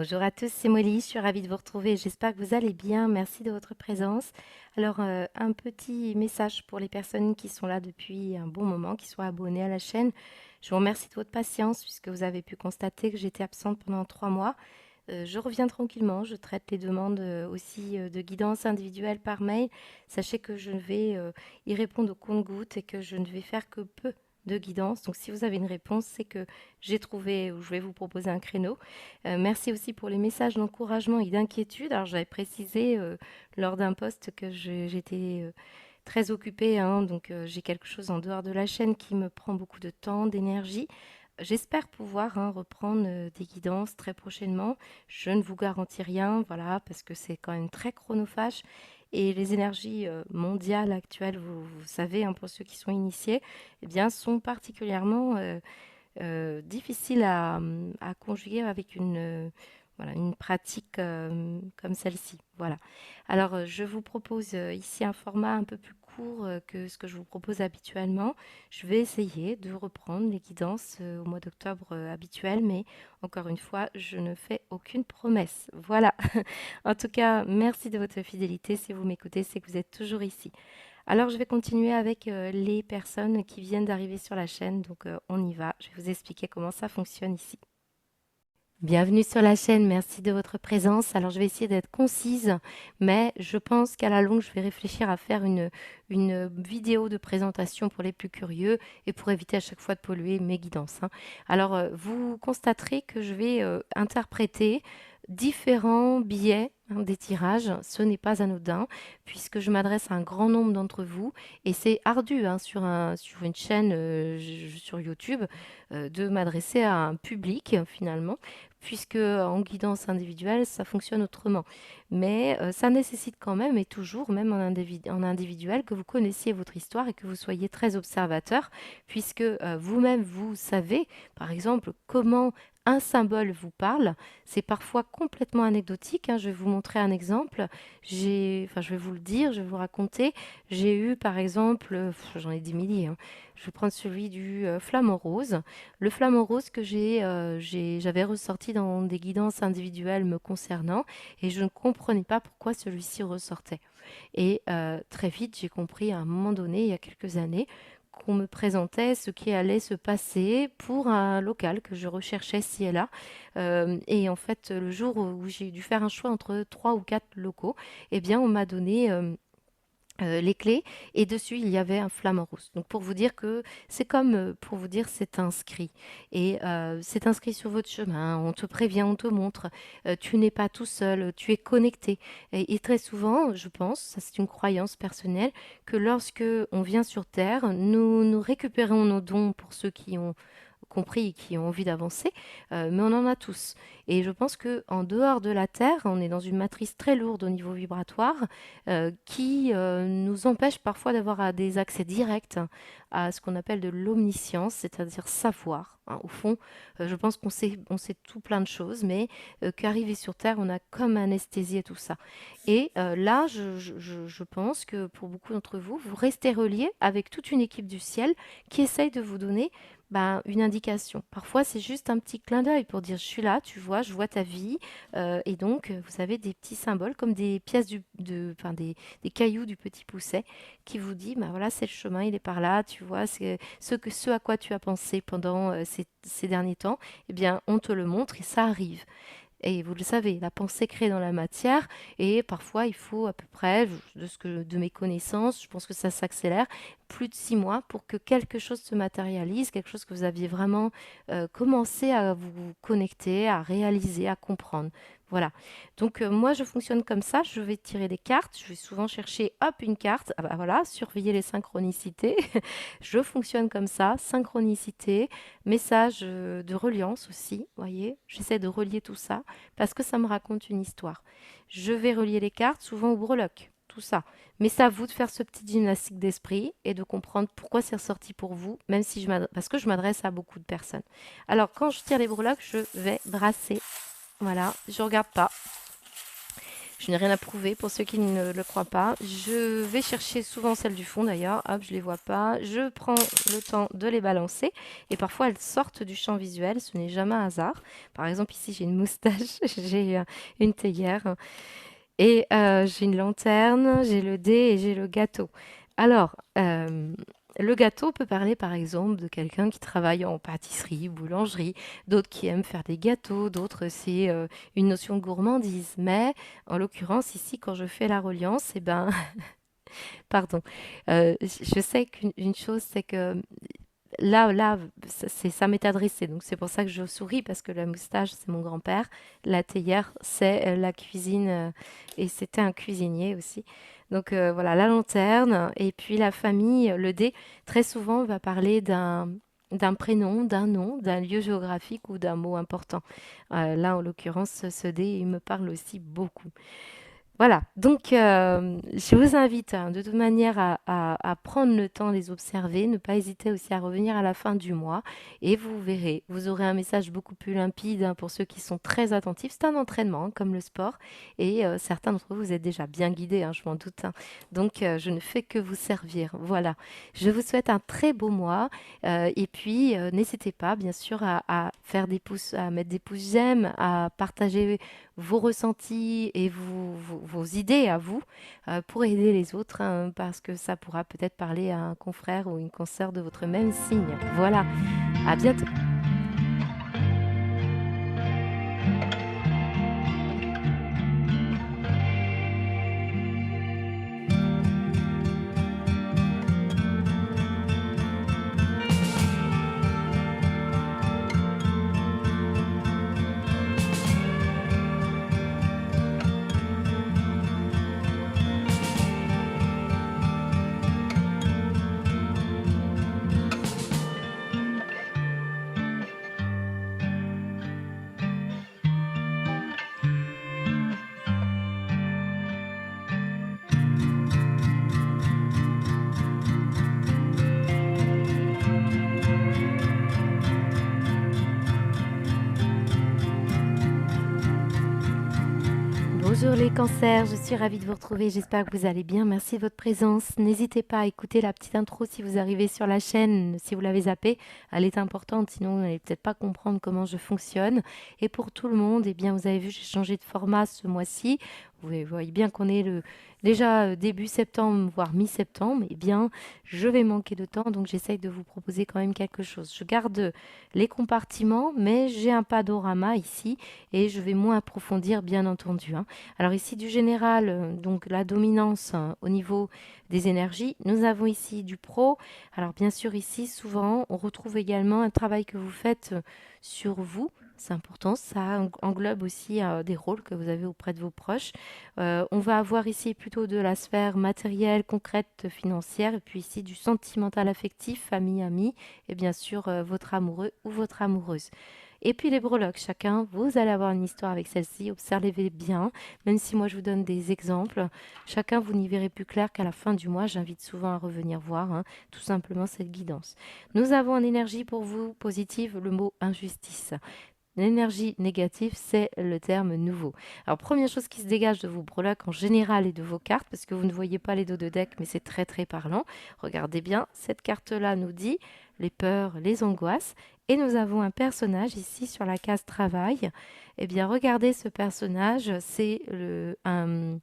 Bonjour à tous, c'est Molly, je suis ravie de vous retrouver. J'espère que vous allez bien. Merci de votre présence. Alors, un petit message pour les personnes qui sont là depuis un bon moment, qui sont abonnées à la chaîne. Je vous remercie de votre patience puisque vous avez pu constater que j'étais absente pendant 3 mois. Je reviens tranquillement, je traite les demandes aussi de guidance individuelle par mail. Sachez que je vais y répondre au compte-gouttes et que je ne vais faire que peu de guidance. Donc si vous avez une réponse, c'est que j'ai trouvé ou je vais vous proposer un créneau. Merci aussi pour les messages d'encouragement et d'inquiétude. Alors j'avais précisé lors d'un post que j'étais très occupée, hein, donc j'ai quelque chose en dehors de la chaîne qui me prend beaucoup de temps, d'énergie. J'espère pouvoir reprendre des guidances très prochainement. Je ne vous garantis rien, voilà, parce que c'est quand même très chronophage. Et les énergies mondiales actuelles, vous savez, hein, pour ceux qui sont initiés, eh bien, sont particulièrement difficiles à conjuguer avec voilà, une pratique comme celle-ci. Voilà. Alors, je vous propose ici un format un peu plus court que ce que je vous propose habituellement. Je vais essayer de reprendre les guidances au mois d'octobre habituel, mais encore une fois, je ne fais aucune promesse. Voilà. En tout cas, merci de votre fidélité. Si vous m'écoutez, c'est que vous êtes toujours ici. Alors, je vais continuer avec les personnes qui viennent d'arriver sur la chaîne. Donc, on y va. Je vais vous expliquer comment ça fonctionne ici. Bienvenue sur la chaîne, merci de votre présence. Alors je vais essayer d'être concise, mais je pense qu'à la longue, je vais réfléchir à faire une vidéo de présentation pour les plus curieux et pour éviter à chaque fois de polluer mes guidances, hein. Alors vous constaterez que je vais interpréter différents billets, hein, des tirages. Ce n'est pas anodin puisque je m'adresse à un grand nombre d'entre vous et c'est ardu, hein, sur une chaîne sur YouTube de m'adresser à un public finalement puisque en guidance individuelle, ça fonctionne autrement. Mais ça nécessite quand même, et toujours, même en individuel, que vous connaissiez votre histoire et que vous soyez très observateur, puisque vous-même, vous savez, par exemple, comment un symbole vous parle. C'est parfois complètement anecdotique, hein. Je vais vous montrer un exemple. Enfin, je vais vous le dire, je vais vous raconter. J'ai eu, par exemple, j'en ai des milliers, hein. Je vais prendre celui du flamant rose. Le flamant rose que j'avais ressorti dans des guidances individuelles me concernant et je ne comprenais pas pourquoi celui-ci ressortait. Et très vite, j'ai compris à un moment donné, il y a quelques années, qu'on me présentait ce qui allait se passer pour un local que je recherchais ci et là. Et en fait, le jour où j'ai dû faire un choix entre 3 ou 4 locaux, eh bien, on m'a donné les clés et dessus il y avait un flamant rose. Donc pour vous dire que c'est comme pour vous dire c'est inscrit et c'est inscrit sur votre chemin. On te prévient, on te montre. Tu n'es pas tout seul, tu es connecté. Et très souvent, je pense, ça c'est une croyance personnelle, que lorsque on vient sur Terre, nous récupérons nos dons pour ceux qui ont compris et qui ont envie d'avancer, mais on en a tous. Et je pense que en dehors de la Terre, on est dans une matrice très lourde au niveau vibratoire qui nous empêche parfois d'avoir des accès directs à ce qu'on appelle de l'omniscience, c'est-à-dire savoir, hein. Au fond, je pense on sait tout plein de choses, mais qu'arrivé sur Terre, on a comme anesthésié tout ça. Et là, je pense que pour beaucoup d'entre vous, vous restez reliés avec toute une équipe du ciel qui essaye de vous donner une indication. Parfois, c'est juste un petit clin d'œil pour dire je suis là, tu vois, je vois ta vie. Et donc, vous avez des petits symboles comme des pièces enfin, des cailloux du petit pousset qui vous dit, bah voilà, c'est le chemin, il est par là, tu vois, c'est ce à quoi tu as pensé pendant ces derniers temps, eh bien, on te le montre et ça arrive. Et vous le savez, la pensée crée dans la matière et parfois il faut à peu près, de mes connaissances, je pense que ça s'accélère, plus de 6 mois pour que quelque chose se matérialise, quelque chose que vous aviez vraiment commencé à vous connecter, à réaliser, à comprendre. Voilà. Donc moi je fonctionne comme ça, je vais tirer des cartes, je vais souvent chercher hop une carte, ah bah voilà, surveiller les synchronicités. Je fonctionne comme ça, synchronicité, message de reliance aussi, voyez, j'essaie de relier tout ça parce que ça me raconte une histoire. Je vais relier les cartes souvent au breloque, tout ça. Mais c'est à vous de faire ce petit gymnastique d'esprit et de comprendre pourquoi c'est ressorti pour vous, même si parce que je m'adresse à beaucoup de personnes. Alors, quand je tire les breloques, je vais brasser. Voilà, je regarde pas. Je n'ai rien à prouver pour ceux qui ne le croient pas. Je vais chercher souvent celles du fond d'ailleurs. Hop, je les vois pas. Je prends le temps de les balancer et parfois elles sortent du champ visuel. Ce n'est jamais un hasard. Par exemple, ici j'ai une moustache, j'ai une théière et j'ai une lanterne, j'ai le dé et j'ai le gâteau. Alors, le gâteau peut parler par exemple de quelqu'un qui travaille en pâtisserie, boulangerie, d'autres qui aiment faire des gâteaux, d'autres c'est une notion de gourmandise. Mais en l'occurrence ici, quand je fais la reliance, eh ben, pardon, je sais qu'une chose, c'est que là, ça m'est adressé, donc c'est pour ça que je souris, parce que la moustache, c'est mon grand-père, la théière, c'est la cuisine, et c'était un cuisinier aussi. Donc voilà, la lanterne, et puis la famille, le dé, très souvent va parler d'un prénom, d'un nom, d'un lieu géographique ou d'un mot important. Là, en l'occurrence, ce dé, il me parle aussi beaucoup. Voilà, donc je vous invite de toute manière à prendre le temps de les observer, ne pas hésiter aussi à revenir à la fin du mois et vous verrez, vous aurez un message beaucoup plus limpide pour ceux qui sont très attentifs. C'est un entraînement comme le sport et certains d'entre vous, vous êtes déjà bien guidés, je m'en doute, hein. Donc je ne fais que vous servir. Voilà, je vous souhaite un très beau mois et puis n'hésitez pas bien sûr à faire des pouces, à mettre des pouces j'aime, à partager vos ressentis et vos idées à vous pour aider les autres, hein, parce que ça pourra peut-être parler à un confrère ou une consoeur de votre même signe. Voilà, à bientôt. Bonjour les cancers, je suis ravie de vous retrouver, j'espère que vous allez bien, merci de votre présence. N'hésitez pas à écouter la petite intro si vous arrivez sur la chaîne, si vous l'avez zappée, elle est importante, sinon vous n'allez peut-être pas comprendre comment je fonctionne. Et pour tout le monde, eh bien vous avez vu, j'ai changé de format ce mois-ci. Vous voyez bien qu'on est déjà début septembre, voire mi-septembre, eh bien je vais manquer de temps, donc j'essaye de vous proposer quand même quelque chose. Je garde les compartiments, mais j'ai un panorama ici et je vais moins approfondir bien entendu, hein. Alors ici du général, donc la dominance au niveau des énergies. Nous avons ici du pro. Alors bien sûr ici souvent on retrouve également un travail que vous faites sur vous. C'est important, ça englobe aussi des rôles que vous avez auprès de vos proches. On va avoir ici plutôt de la sphère matérielle, concrète, financière, et puis ici du sentimental affectif, famille, amis, et bien sûr votre amoureux ou votre amoureuse. Et puis les breloques, chacun, vous allez avoir une histoire avec celle-ci, observez bien, même si moi je vous donne des exemples, chacun vous n'y verrez plus clair qu'à la fin du mois, j'invite souvent à revenir voir, tout simplement cette guidance. Nous avons en énergie pour vous positive le mot injustice. L'énergie négative, c'est le terme nouveau. Alors, première chose qui se dégage de vos breloques en général et de vos cartes, parce que vous ne voyez pas les dos de deck, mais c'est très très parlant. Regardez bien, cette carte-là nous dit les peurs, les angoisses. Et nous avons un personnage ici sur la case travail. Eh bien, regardez ce personnage, c'est un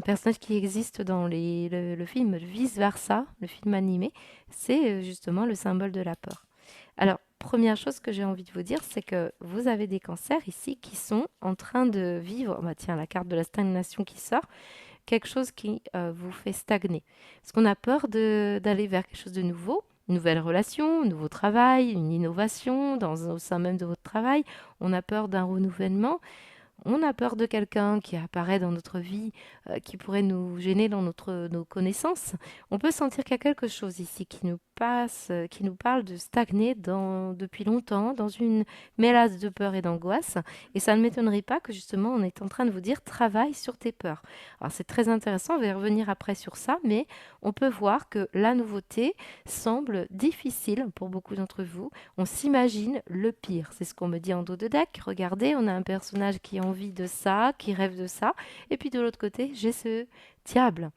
personnage qui existe dans le film Vice Versa, le film animé. C'est justement le symbole de la peur. Alors, première chose que j'ai envie de vous dire, c'est que vous avez des cancers ici qui sont en train de vivre, bah tiens, la carte de la stagnation qui sort, quelque chose qui vous fait stagner. Parce qu'on a peur d'aller vers quelque chose de nouveau, une nouvelle relation, un nouveau travail, une innovation au sein même de votre travail. On a peur d'un renouvellement. On a peur de quelqu'un qui apparaît dans notre vie, qui pourrait nous gêner dans nos connaissances. On peut sentir qu'il y a quelque chose ici qui nous passe, qui nous parle de stagner depuis longtemps, dans une mélasse de peur et d'angoisse. Et ça ne m'étonnerait pas que justement on est en train de vous dire travaille sur tes peurs. Alors c'est très intéressant, on va y revenir après sur ça, mais on peut voir que la nouveauté semble difficile pour beaucoup d'entre vous. On s'imagine le pire. C'est ce qu'on me dit en dos de deck. Regardez, on a un personnage qui est en envie de ça, qui rêve de ça. Et puis de l'autre côté, j'ai ce diable.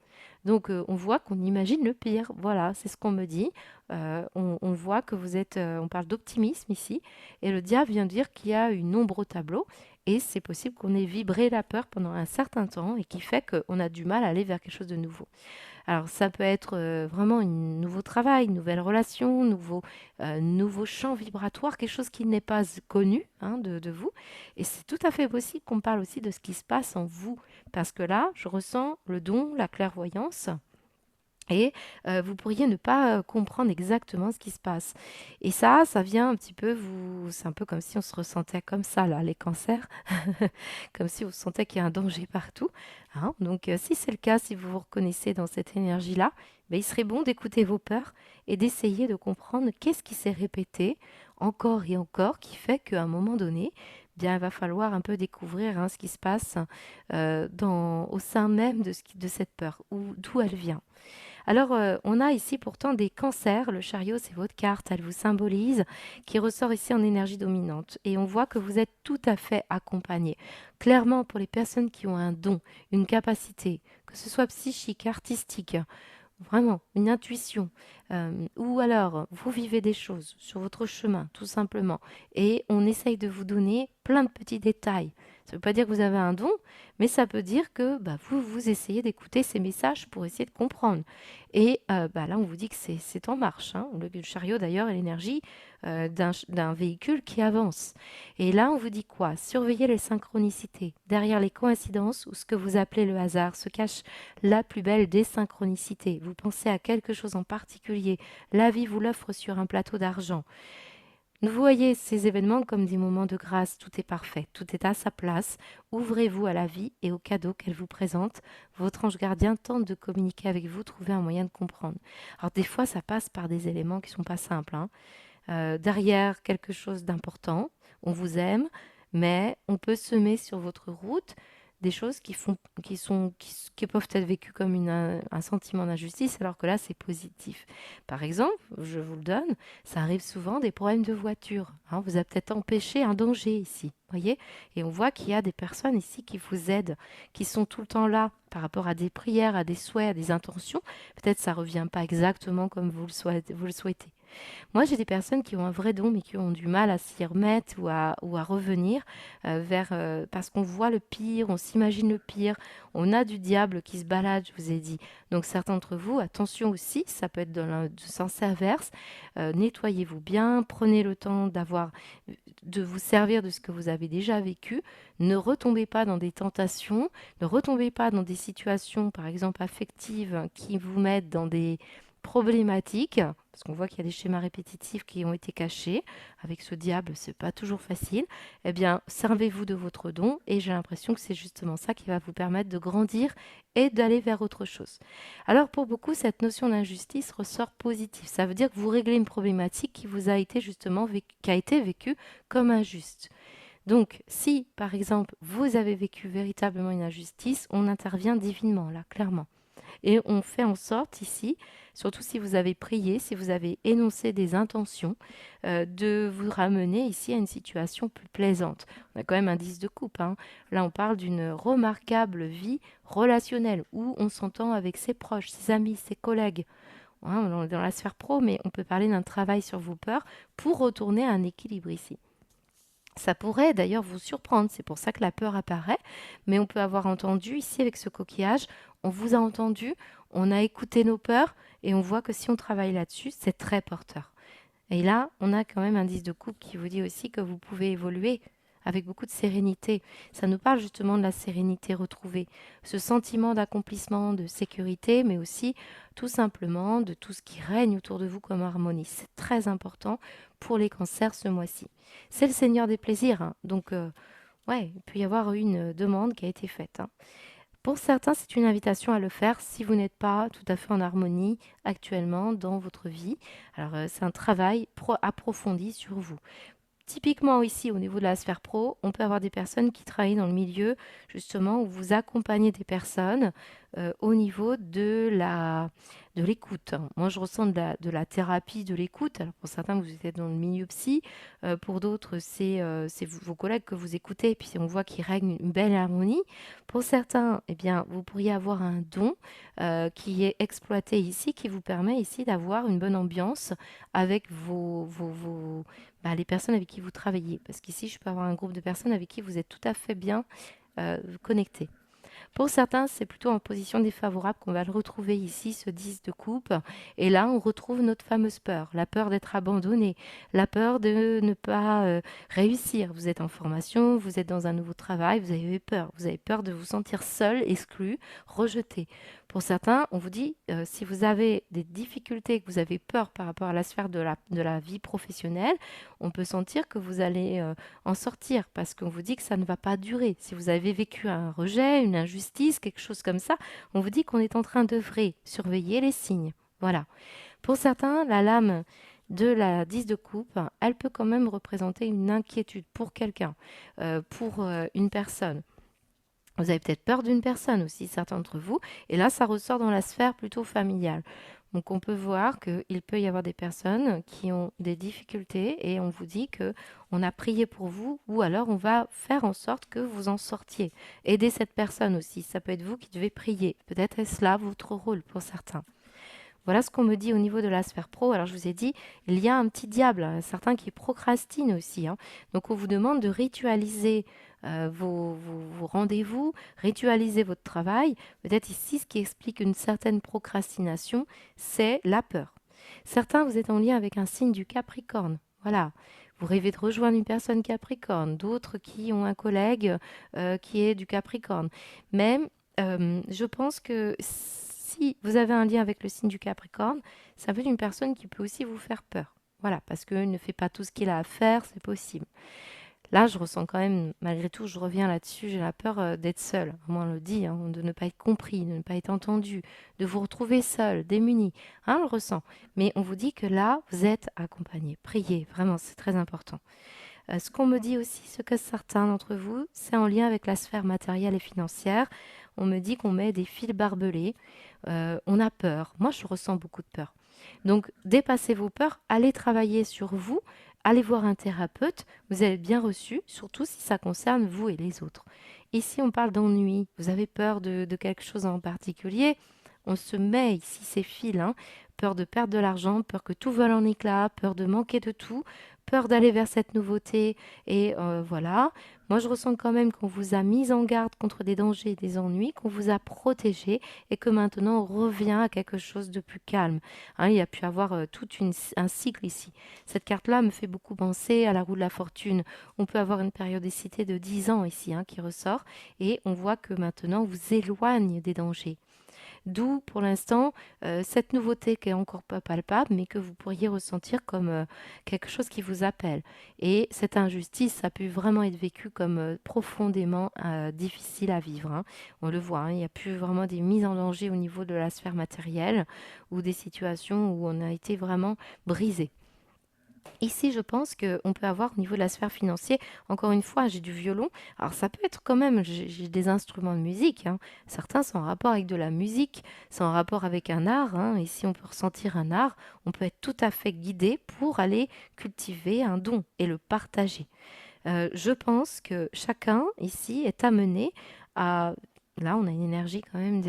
Donc on voit qu'on imagine le pire. Voilà, c'est ce qu'on me dit. On voit que vous êtes, on parle d'optimisme ici. Et le diable vient dire qu'il y a une ombre au tableau. Et c'est possible qu'on ait vibré la peur pendant un certain temps et qui fait qu'on a du mal à aller vers quelque chose de nouveau. Alors ça peut être vraiment un nouveau travail, une nouvelle relation, nouveau champ vibratoire, quelque chose qui n'est pas connu hein, de vous. Et c'est tout à fait possible qu'on parle aussi de ce qui se passe en vous. Parce que là, je ressens le don, la clairvoyance. Et vous pourriez ne pas comprendre exactement ce qui se passe. Et ça vient un petit peu vous... C'est un peu comme si on se ressentait comme ça, là, les cancers. Comme si vous sentez qu'il y a un danger partout. Hein. Donc, si c'est le cas, si vous vous reconnaissez dans cette énergie-là, ben, il serait bon d'écouter vos peurs et d'essayer de comprendre qu'est-ce qui s'est répété encore et encore, qui fait qu'à un moment donné, bien, il va falloir un peu découvrir hein, ce qui se passe au sein même de cette peur, d'où elle vient. Alors, on a ici pourtant des cancers. Le chariot, c'est votre carte, elle vous symbolise, qui ressort ici en énergie dominante. Et on voit que vous êtes tout à fait accompagné. Clairement, pour les personnes qui ont un don, une capacité, que ce soit psychique, artistique, vraiment une intuition, ou alors vous vivez des choses sur votre chemin, tout simplement, et on essaye de vous donner plein de petits détails. Ça ne veut pas dire que vous avez un don, mais ça peut dire que bah, vous essayez d'écouter ces messages pour essayer de comprendre. Et bah, là, on vous dit que c'est en marche. Hein. Le chariot, d'ailleurs, est l'énergie d'un véhicule qui avance. Et là, on vous dit quoi? Surveillez les synchronicités. Derrière les coïncidences, ou ce que vous appelez le hasard, se cache la plus belle des synchronicités. Vous pensez à quelque chose en particulier. La vie vous l'offre sur un plateau d'argent. Vous voyez ces événements comme des moments de grâce, tout est parfait, tout est à sa place. Ouvrez-vous à la vie et aux cadeaux qu'elle vous présente. Votre ange gardien tente de communiquer avec vous, trouver un moyen de comprendre. Alors des fois, ça passe par des éléments qui ne sont pas simples. Hein. Derrière quelque chose d'important, on vous aime, mais on peut semer sur votre route des choses qui peuvent être vécues comme un sentiment d'injustice, alors que là, c'est positif. Par exemple, je vous le donne, ça arrive souvent des problèmes de voiture. Hein, vous avez peut-être empêché un danger ici, voyez? Et on voit qu'il y a des personnes ici qui vous aident, qui sont tout le temps là par rapport à des prières, à des souhaits, à des intentions. Peut-être ça revient pas exactement comme vous le souhaitez. Moi, j'ai des personnes qui ont un vrai don, mais qui ont du mal à s'y remettre ou à revenir parce qu'on voit le pire, on s'imagine le pire, on a du diable qui se balade, je vous ai dit. Donc, certains d'entre vous, attention aussi, ça peut être dans le sens inverse. Nettoyez-vous bien, prenez le temps de vous servir de ce que vous avez déjà vécu. Ne retombez pas dans des tentations, ne retombez pas dans des situations, par exemple, affectives qui vous mettent dans des problématiques, parce qu'on voit qu'il y a des schémas répétitifs qui ont été cachés. Avec ce diable, c'est pas toujours facile. Eh bien, servez-vous de votre don et j'ai l'impression que c'est justement ça qui va vous permettre de grandir et d'aller vers autre chose. Alors, pour beaucoup, cette notion d'injustice ressort positive. Ça veut dire que vous réglez une problématique qui vous a été justement qui a été vécue comme injuste. Donc, si, par exemple, vous avez vécu véritablement une injustice, on intervient divinement, là, clairement. Et on fait en sorte ici, surtout si vous avez prié, si vous avez énoncé des intentions, de vous ramener ici à une situation plus plaisante. On a quand même un 10 de coupe. Hein. Là, on parle d'une remarquable vie relationnelle où on s'entend avec ses proches, ses amis, ses collègues. Hein, on est dans la sphère pro, mais on peut parler d'un travail sur vos peurs pour retourner à un équilibre ici. Ça pourrait d'ailleurs vous surprendre, c'est pour ça que la peur apparaît, mais on peut avoir entendu ici avec ce coquillage, on vous a entendu, on a écouté nos peurs et on voit que si on travaille là-dessus, c'est très porteur. Et là, on a quand même un 10 de coupe qui vous dit aussi que vous pouvez évoluer avec beaucoup de sérénité. Ça nous parle justement de la sérénité retrouvée, ce sentiment d'accomplissement, de sécurité, mais aussi tout simplement de tout ce qui règne autour de vous comme harmonie. C'est très important pour les cancers ce mois-ci. C'est le Seigneur des plaisirs, hein. Donc ouais, il peut y avoir une demande qui a été faite. Hein. Pour certains, c'est une invitation à le faire si vous n'êtes pas tout à fait en harmonie actuellement dans votre vie. Alors, c'est un travail approfondi sur vous. Typiquement ici, au niveau de la sphère pro, on peut avoir des personnes qui travaillent dans le milieu, justement, où vous accompagnez des personnes au niveau de l'écoute, hein. Moi, je ressens de la thérapie, de l'écoute. Alors, pour certains, vous êtes dans le milieu psy. Pour d'autres, c'est vos collègues que vous écoutez. Et puis, on voit qu'il règne une belle harmonie. Pour certains, eh bien, vous pourriez avoir un don qui est exploité ici, qui vous permet ici d'avoir une bonne ambiance avec les personnes avec qui vous travaillez. Parce qu'ici, je peux avoir un groupe de personnes avec qui vous êtes tout à fait bien connectés. Pour certains, c'est plutôt en position défavorable qu'on va le retrouver ici, ce 10 de coupe. Et là, on retrouve notre fameuse peur, la peur d'être abandonné, la peur de ne pas réussir. Vous êtes en formation, vous êtes dans un nouveau travail, vous avez peur de vous sentir seul, exclu, rejeté. Pour certains, on vous dit, si vous avez des difficultés, que vous avez peur par rapport à la sphère de la vie professionnelle, on peut sentir que vous allez en sortir parce qu'on vous dit que ça ne va pas durer. Si vous avez vécu un rejet, une injustice, quelque chose comme ça, on vous dit qu'on est en train d'œuvrer, surveiller les signes. Voilà. Pour certains, la lame de la 10 de coupe, elle peut quand même représenter une inquiétude pour quelqu'un, pour une personne. Vous avez peut-être peur d'une personne aussi, certains d'entre vous, et là, ça ressort dans la sphère plutôt familiale. Donc, on peut voir qu'il peut y avoir des personnes qui ont des difficultés et on vous dit que on a prié pour vous ou alors on va faire en sorte que vous en sortiez. Aider cette personne aussi, ça peut être vous qui devez prier. Peut-être est-ce là votre rôle pour certains. Voilà ce qu'on me dit au niveau de la sphère pro. Alors, je vous ai dit, il y a un petit diable, hein, certains qui procrastinent aussi, hein. Donc, on vous demande de ritualiser vos rendez-vous, ritualiser votre travail. Peut-être ici, ce qui explique une certaine procrastination, c'est la peur. Certains, vous êtes en lien avec un signe du Capricorne. Voilà. Vous rêvez de rejoindre une personne Capricorne, d'autres qui ont un collègue qui est du Capricorne. Mais je pense que si vous avez un lien avec le signe du Capricorne, ça peut être une personne qui peut aussi vous faire peur. Voilà, parce qu'il ne fait pas tout ce qu'il a à faire, c'est possible. Là, je ressens quand même, malgré tout, je reviens là-dessus, j'ai la peur d'être seule. Moi, on le dit, hein, de ne pas être compris, de ne pas être entendu, de vous retrouver seul, démuni. Hein, on le ressent. Mais on vous dit que là, vous êtes accompagné. Priez, vraiment, c'est très important. Ce qu'on me dit aussi, ce que certains d'entre vous, c'est en lien avec la sphère matérielle et financière. On me dit qu'on met des fils barbelés. On a peur. Moi, je ressens beaucoup de peur. Donc, dépassez vos peurs, allez travailler sur vous, allez voir un thérapeute. Vous allez être bien reçu, surtout si ça concerne vous et les autres. Ici, on parle d'ennui. Vous avez peur de quelque chose en particulier. On se met ici ces fils, hein. Peur de perdre de l'argent, peur que tout vole en éclats, peur de manquer de tout, peur d'aller vers cette nouveauté. Et voilà. Moi, je ressens quand même qu'on vous a mis en garde contre des dangers et des ennuis, qu'on vous a protégé et que maintenant on revient à quelque chose de plus calme. Hein, il y a pu avoir un cycle ici. Cette carte-là me fait beaucoup penser à la roue de la fortune. On peut avoir une périodicité de 10 ans ici, hein, qui ressort et on voit que maintenant on vous éloigne des dangers. D'où, pour l'instant, cette nouveauté qui est encore pas palpable, mais que vous pourriez ressentir comme quelque chose qui vous appelle. Et cette injustice, ça a pu vraiment être vécu comme profondément difficile à vivre, hein. On le voit, hein, il n'y a plus vraiment des mises en danger au niveau de la sphère matérielle ou des situations où on a été vraiment brisé. Ici, je pense qu'on peut avoir au niveau de la sphère financière, encore une fois, j'ai du violon. Alors, ça peut être quand même, j'ai des instruments de musique, hein. Certains sont en rapport avec de la musique, sont en rapport avec un art, hein. Ici, on peut ressentir un art, on peut être tout à fait guidé pour aller cultiver un don et le partager. Je pense que chacun ici est amené à... Là, on a une énergie quand même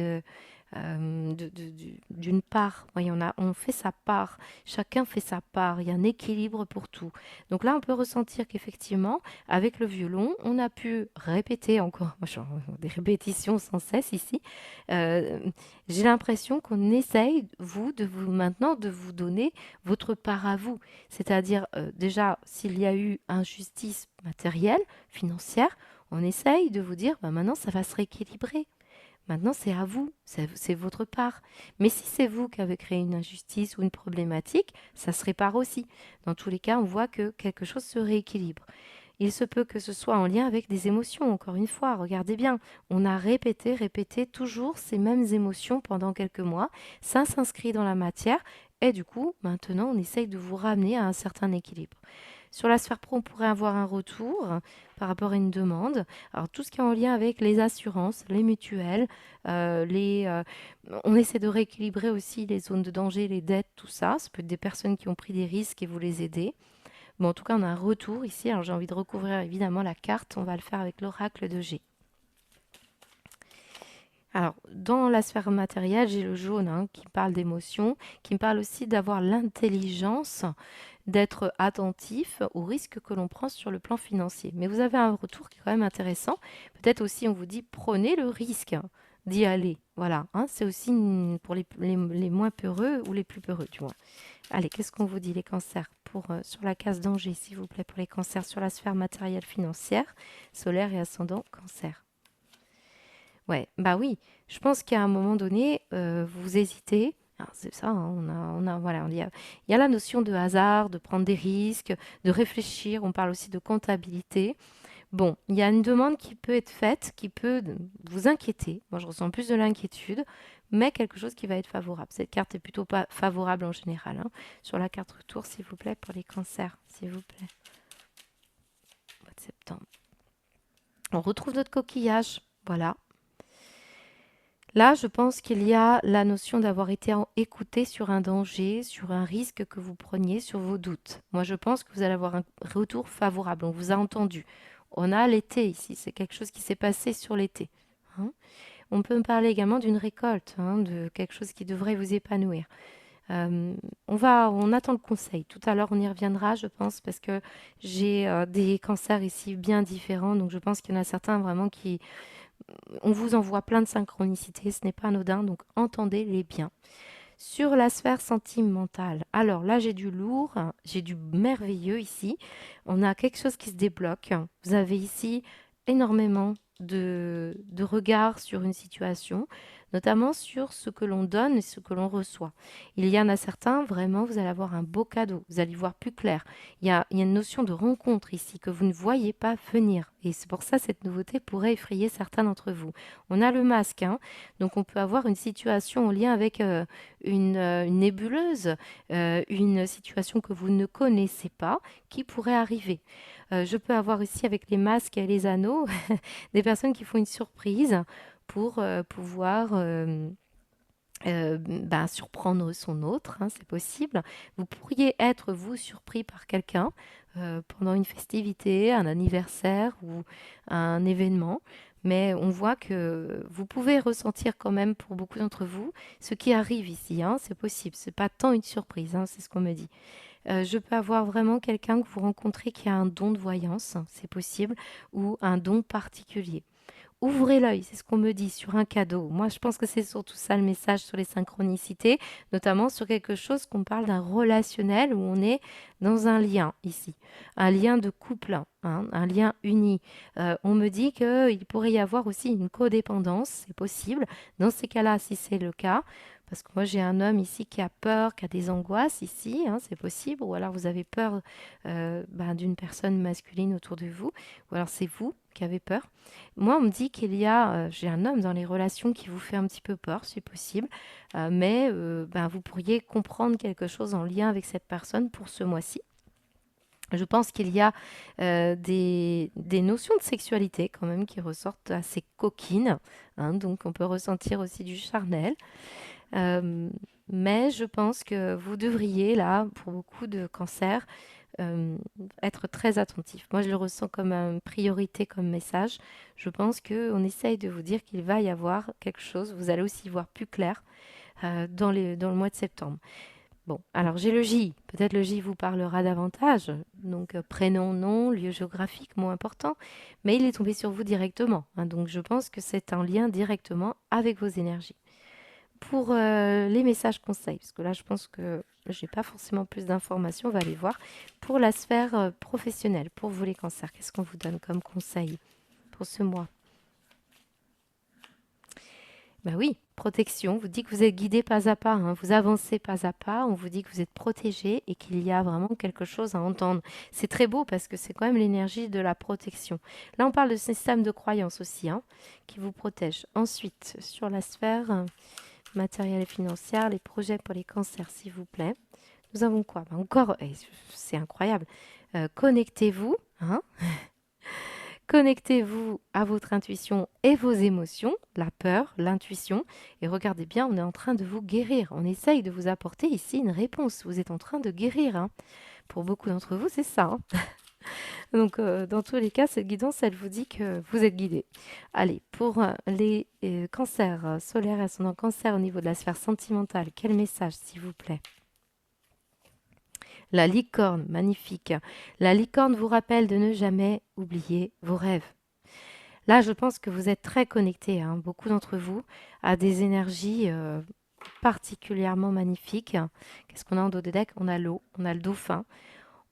d'une part. Oui, on fait sa part. Chacun fait sa part. Il y a un équilibre pour tout. Donc là, on peut ressentir qu'effectivement, avec le violon, on a pu répéter encore, des répétitions sans cesse ici. Euh, j'ai l'impression qu'on essaye, maintenant, de vous donner votre part à vous. C'est-à-dire, déjà, s'il y a eu injustice matérielle, financière, on essaye de vous dire, bah, maintenant, ça va se rééquilibrer. Maintenant, c'est à vous, c'est votre part. Mais si c'est vous qui avez créé une injustice ou une problématique, ça se répare aussi. Dans tous les cas, on voit que quelque chose se rééquilibre. Il se peut que ce soit en lien avec des émotions, encore une fois, regardez bien, on a répété toujours ces mêmes émotions pendant quelques mois, ça s'inscrit dans la matière et du coup, maintenant, on essaye de vous ramener à un certain équilibre. Sur la sphère pro, on pourrait avoir un retour par rapport à une demande. Alors, tout ce qui est en lien avec les assurances, les mutuelles, on essaie de rééquilibrer aussi les zones de danger, les dettes, tout ça. Ça peut être des personnes qui ont pris des risques et vous les aider. Bon, en tout cas, on a un retour ici. Alors, j'ai envie de recouvrir évidemment la carte. On va le faire avec l'oracle de G. Alors, dans la sphère matérielle, j'ai le jaune qui parle d'émotion, qui me parle aussi d'avoir l'intelligence, d'être attentif aux risques que l'on prend sur le plan financier. Mais vous avez un retour qui est quand même intéressant. Peut-être aussi, on vous dit, prenez le risque d'y aller. Voilà, c'est aussi pour les moins peureux ou les plus peureux, du moins. Allez, qu'est-ce qu'on vous dit, les cancers sur la case danger, s'il vous plaît, pour les cancers sur la sphère matérielle financière, solaire et ascendant cancer. Ouais, bah oui, je pense qu'à un moment donné, vous hésitez. Ah, c'est ça, voilà, il y a la notion de hasard, de prendre des risques, de réfléchir. On parle aussi de comptabilité. Bon, il y a une demande qui peut être faite, qui peut vous inquiéter. Moi, je ressens plus de l'inquiétude, mais quelque chose qui va être favorable. Cette carte est plutôt pas favorable en général. Sur la carte retour, s'il vous plaît, pour les cancers, s'il vous plaît. Mois de septembre. On retrouve notre coquillage. Voilà. Là, je pense qu'il y a la notion d'avoir été écouté sur un danger, sur un risque que vous preniez, sur vos doutes. Moi, je pense que vous allez avoir un retour favorable. On vous a entendu. On a l'été ici. C'est quelque chose qui s'est passé sur l'été. Hein. On peut me parler également d'une récolte, de quelque chose qui devrait vous épanouir. On attend le conseil. Tout à l'heure, on y reviendra, je pense, parce que j'ai des cancers ici bien différents. Donc, je pense qu'il y en a certains vraiment qui on vous envoie plein de synchronicités, ce n'est pas anodin, donc entendez-les bien. Sur la sphère sentimentale, alors là j'ai du lourd, j'ai du merveilleux ici. On a quelque chose qui se débloque. Vous avez ici énormément de regard sur une situation, notamment sur ce que l'on donne et ce que l'on reçoit. Il y en a certains, vraiment, vous allez avoir un beau cadeau, vous allez y voir plus clair. Il y a une notion de rencontre ici que vous ne voyez pas venir. Et c'est pour ça que cette nouveauté pourrait effrayer certains d'entre vous. On a le masque, donc on peut avoir une situation en lien avec une nébuleuse, une situation que vous ne connaissez pas qui pourrait arriver. Je peux avoir aussi avec les masques et les anneaux des personnes qui font une surprise pour pouvoir surprendre son autre, c'est possible. Vous pourriez être, vous, surpris par quelqu'un pendant une festivité, un anniversaire ou un événement. Mais on voit que vous pouvez ressentir quand même pour beaucoup d'entre vous ce qui arrive ici. C'est possible. C'est pas tant une surprise, c'est ce qu'on me dit. Je peux avoir vraiment quelqu'un que vous rencontrez qui a un don de voyance, c'est possible, ou un don particulier. Ouvrez l'œil, c'est ce qu'on me dit sur un cadeau. Moi, je pense que c'est surtout ça le message sur les synchronicités, notamment sur quelque chose qu'on parle d'un relationnel où on est dans un lien ici, un lien de couple, un lien uni. On me dit qu'il pourrait y avoir aussi une codépendance, c'est possible. Dans ces cas-là, si c'est le cas, parce que moi j'ai un homme ici qui a peur, qui a des angoisses ici, c'est possible, ou alors vous avez peur d'une personne masculine autour de vous, ou alors c'est vous qui avez peur. Moi, on me dit qu'il y a, j'ai un homme dans les relations qui vous fait un petit peu peur, c'est possible, mais vous pourriez comprendre quelque chose en lien avec cette personne pour ce mois-ci. Je pense qu'il y a des notions de sexualité quand même qui ressortent assez coquines, donc on peut ressentir aussi du charnel. Mais je pense que vous devriez, là, pour beaucoup de cancers, être très attentif. Moi, je le ressens comme une priorité, comme message. Je pense qu'on essaye de vous dire qu'il va y avoir quelque chose. Vous allez aussi voir plus clair dans le mois de septembre. Bon, alors j'ai le J. Peut-être le J vous parlera davantage. Donc prénom, nom, lieu géographique, mot important. Mais il est tombé sur vous directement. Donc je pense que c'est un lien directement avec vos énergies. Pour les messages conseils, parce que là je pense que j'ai pas forcément plus d'informations, on va aller voir. Pour la sphère professionnelle, pour vous les cancers, qu'est-ce qu'on vous donne comme conseil pour ce mois? Ben oui, protection, on vous dit que vous êtes guidé pas à pas, vous avancez pas à pas, on vous dit que vous êtes protégé et qu'il y a vraiment quelque chose à entendre. C'est très beau parce que c'est quand même l'énergie de la protection. Là on parle de système de croyance aussi, qui vous protège. Ensuite, sur la sphère matérielle et financière, les projets pour les cancers, s'il vous plaît. Nous avons quoi? Ben, encore, et c'est incroyable. Connectez-vous, hein? Connectez-vous à votre intuition et vos émotions, la peur, l'intuition, et regardez bien, on est en train de vous guérir. On essaye de vous apporter ici une réponse. Vous êtes en train de guérir, hein. Pour beaucoup d'entre vous, c'est ça, hein. Donc, dans tous les cas, cette guidance, elle vous dit que vous êtes guidé. Allez, pour les cancers solaires, ascendant cancer au niveau de la sphère sentimentale, quel message, s'il vous plaît? La licorne, magnifique. La licorne vous rappelle de ne jamais oublier vos rêves. Là, je pense que vous êtes très connectés, hein, beaucoup d'entre vous, à des énergies particulièrement magnifiques. Qu'est-ce qu'on a en dos de deck? On a l'eau, on a le dauphin.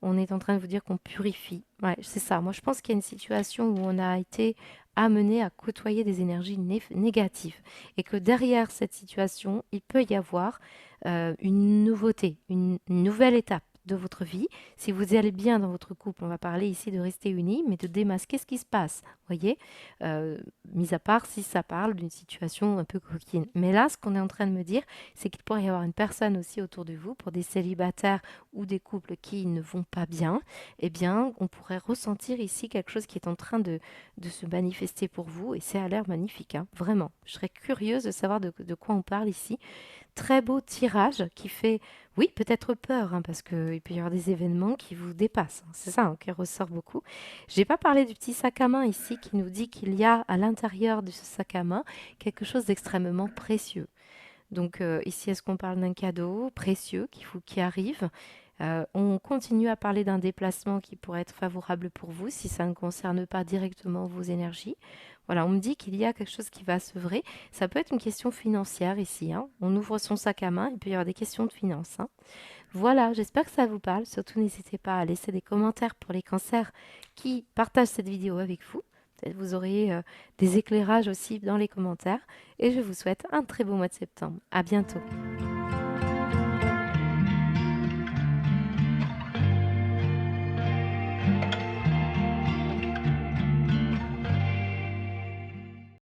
On est en train de vous dire qu'on purifie. Ouais, c'est ça. Moi, je pense qu'il y a une situation où on a été amené à côtoyer des énergies négatives et que derrière cette situation, il peut y avoir une nouveauté, une nouvelle étape de votre vie. Si vous allez bien dans votre couple, on va parler ici de rester unis, mais de démasquer ce qui se passe, voyez. Mis à part si ça parle d'une situation un peu coquine. Mais là, ce qu'on est en train de me dire, c'est qu'il pourrait y avoir une personne aussi autour de vous, pour des célibataires ou des couples qui ne vont pas bien, eh bien, on pourrait ressentir ici quelque chose qui est en train de se manifester pour vous, et c'est à l'air magnifique, hein, vraiment. Je serais curieuse de savoir de quoi on parle ici. Très beau tirage qui fait, oui, peut-être peur, hein, parce qu'il peut y avoir des événements qui vous dépassent, hein. C'est ça, hein, qui ressort beaucoup. J'ai pas parlé du petit sac à main ici qui nous dit qu'il y a à l'intérieur de ce sac à main quelque chose d'extrêmement précieux. Donc ici, est-ce qu'on parle d'un cadeau précieux qui arrive? On continue à parler d'un déplacement qui pourrait être favorable pour vous si ça ne concerne pas directement vos énergies. Voilà, on me dit qu'il y a quelque chose qui va s'œuvrer. Ça peut être une question financière ici, hein. On ouvre son sac à main, il peut y avoir des questions de finances, hein. Voilà, j'espère que ça vous parle. Surtout, n'hésitez pas à laisser des commentaires pour les cancers qui partagent cette vidéo avec vous. Peut-être vous aurez des éclairages aussi dans les commentaires. Et je vous souhaite un très beau mois de septembre. À bientôt.